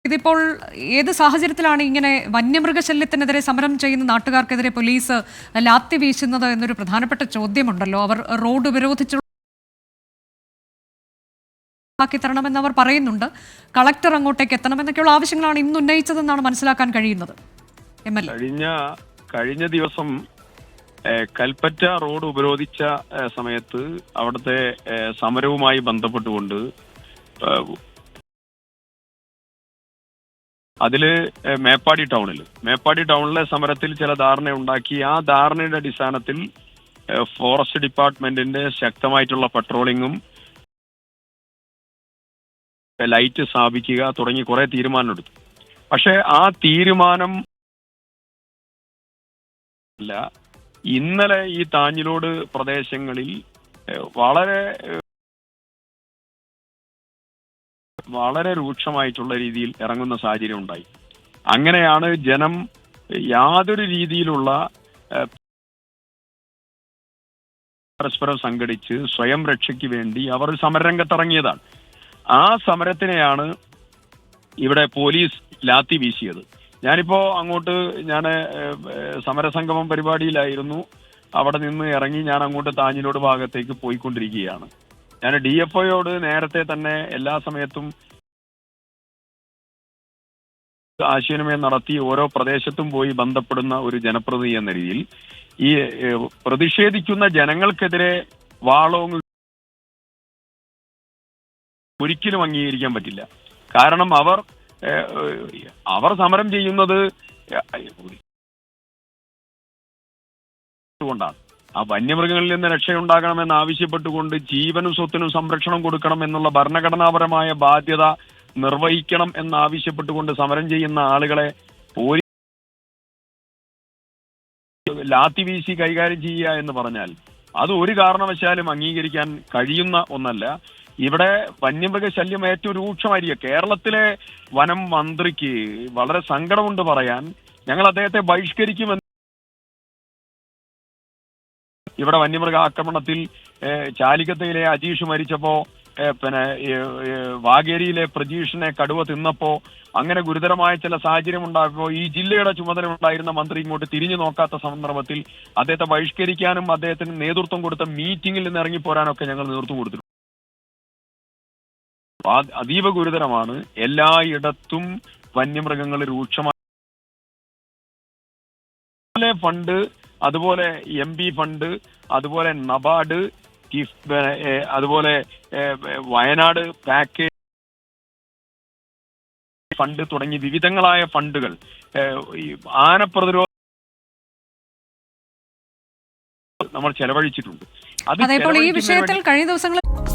ഇതിപ്പോൾ ഏത് സാഹചര്യത്തിലാണ് ഇങ്ങനെ വന്യമൃഗശല്യത്തിനെതിരെ സമരം ചെയ്യുന്ന നാട്ടുകാർക്കെതിരെ പോലീസ് ലാത്തി വീശുന്നത് എന്നൊരു പ്രധാനപ്പെട്ട ചോദ്യമുണ്ടല്ലോ. അവർ റോഡ് ഉപരോധിച്ചു തരണമെന്ന് അവർ പറയുന്നുണ്ട്. കളക്ടർ അങ്ങോട്ടേക്ക് എത്തണമെന്നൊക്കെയുള്ള ആവശ്യങ്ങളാണ് ഇന്ന് ഉന്നയിച്ചതെന്നാണ് മനസ്സിലാക്കാൻ കഴിയുന്നത്. കഴിഞ്ഞ ദിവസം കൽപ്പറ്റ റോഡ് ഉപരോധിച്ച സമയത്ത് അവിടുത്തെ സമരവുമായി ബന്ധപ്പെട്ടുകൊണ്ട് അതില് മേപ്പാടി ടൗണിലെ സമരത്തിൽ ചില ധാരണ ഉണ്ടാക്കി. ആ ധാരണയുടെ അടിസ്ഥാനത്തിൽ ഫോറസ്റ്റ് ഡിപ്പാർട്ട്മെന്റിന്റെ ശക്തമായിട്ടുള്ള പട്രോളിങ്ങും ലൈറ്റ് സ്ഥാപിക്കുക തുടങ്ങി കുറെ തീരുമാനമെടുത്തു. പക്ഷെ ആ തീരുമാനം അല്ല, ഇന്നലെ ഈ താഞ്ഞിലോട് പ്രദേശങ്ങളിൽ വളരെ രൂക്ഷമായിട്ടുള്ള രീതിയിൽ ഇറങ്ങുന്ന സാഹചര്യം ഉണ്ടായി. അങ്ങനെയാണ് ജനം യാതൊരു രീതിയിലുള്ള പരസ്പരം സംഘടിച്ച് സ്വയം രക്ഷയ്ക്ക് വേണ്ടി അവർ സമരരംഗത്തിറങ്ങിയതാണ്. ആ സമരത്തിനെയാണ് ഇവിടെ പോലീസ് ലാത്തി വീശിയത്. ഞാനിപ്പോ അങ്ങോട്ട് സമരസംഗമം പരിപാടിയിലായിരുന്നു. അവിടെ നിന്ന് ഇറങ്ങി ഞാൻ അങ്ങോട്ട് താഞ്ഞിലോട് ഭാഗത്തേക്ക് പോയിക്കൊണ്ടിരിക്കുകയാണ്. ഞാൻ DFOയോട് നേരത്തെ തന്നെ എല്ലാ സമയത്തും ആശയവിനിമയം നടത്തി ഓരോ പ്രദേശത്തും പോയി ബന്ധപ്പെടുന്ന ഒരു ജനപ്രതിനിധി എന്ന രീതിയിൽ ഈ പ്രതിഷേധിക്കുന്ന ജനങ്ങൾക്കെതിരെ വാളോങ്ങ് ഒരിക്കലും അംഗീകരിക്കാൻ പറ്റില്ല. കാരണം അവർ സമരം ചെയ്യുന്നത് കൊണ്ടാണ്. ആ വന്യമൃഗങ്ങളിൽ നിന്ന് രക്ഷയുണ്ടാകണമെന്ന് ആവശ്യപ്പെട്ടുകൊണ്ട് ജീവനും സ്വത്തിനും സംരക്ഷണം കൊടുക്കണം എന്നുള്ള ഭരണഘടനാപരമായ ബാധ്യത നിർവഹിക്കണം എന്നാവശ്യപ്പെട്ടുകൊണ്ട് സമരം ചെയ്യുന്ന ആളുകളെ പോലീസ് ലാത്തി വീശി കൈകാര്യം ചെയ്യുക എന്ന് പറഞ്ഞാൽ അത് ഒരു കാരണവശാലും അംഗീകരിക്കാൻ കഴിയുന്ന ഒന്നല്ല. ഇവിടെ വന്യമൃഗ ശല്യം ഏറ്റവും രൂക്ഷമായിരിക്കുക. കേരളത്തിലെ വനം മന്ത്രിക്ക് വളരെ സങ്കടമുണ്ട് പറയാൻ. ഞങ്ങൾ അദ്ദേഹത്തെ ബഹിഷ്കരിക്കുമെന്ന്. ഇവിടെ വന്യമൃഗ ആക്രമണത്തിൽ ചാലിക്കത്തയിലെ അജീഷ് മരിച്ചപ്പോ, വാഗേരിയിലെ പ്രജീഷിനെ കടുവ തിന്നപ്പോ, അങ്ങനെ ഗുരുതരമായ ചില സാഹചര്യം ഉണ്ടായപ്പോ ഈ ജില്ലയുടെ ചുമതല ഉണ്ടായിരുന്ന മന്ത്രി ഇങ്ങോട്ട് തിരിഞ്ഞു നോക്കാത്ത സന്ദർഭത്തിൽ അദ്ദേഹത്തെ ബഹിഷ്കരിക്കാനും അദ്ദേഹത്തിന് നേതൃത്വം കൊടുത്ത മീറ്റിംഗിൽ നിന്ന് ഇറങ്ങിപ്പോരാനൊക്കെ ഞങ്ങൾ നേതൃത്വം കൊടുത്തിട്ടുണ്ട്. അതീവ ഗുരുതരമാണ്. എല്ലായിടത്തും വന്യമൃഗങ്ങൾ രൂക്ഷമായ ഫണ്ട്, അതുപോലെ MP ഫണ്ട്, അതുപോലെ നബാർഡ്, അതുപോലെ വയനാട് പാക്കേജ് ഫണ്ട് തുടങ്ങി വിവിധങ്ങളായ ഫണ്ടുകൾ ആന പ്രതിരോധ നമ്മൾ ചെലവഴിച്ചിട്ടുണ്ട്. അത് ഈ വിഷയത്തിൽ കഴിഞ്ഞ ദിവസങ്ങളിൽ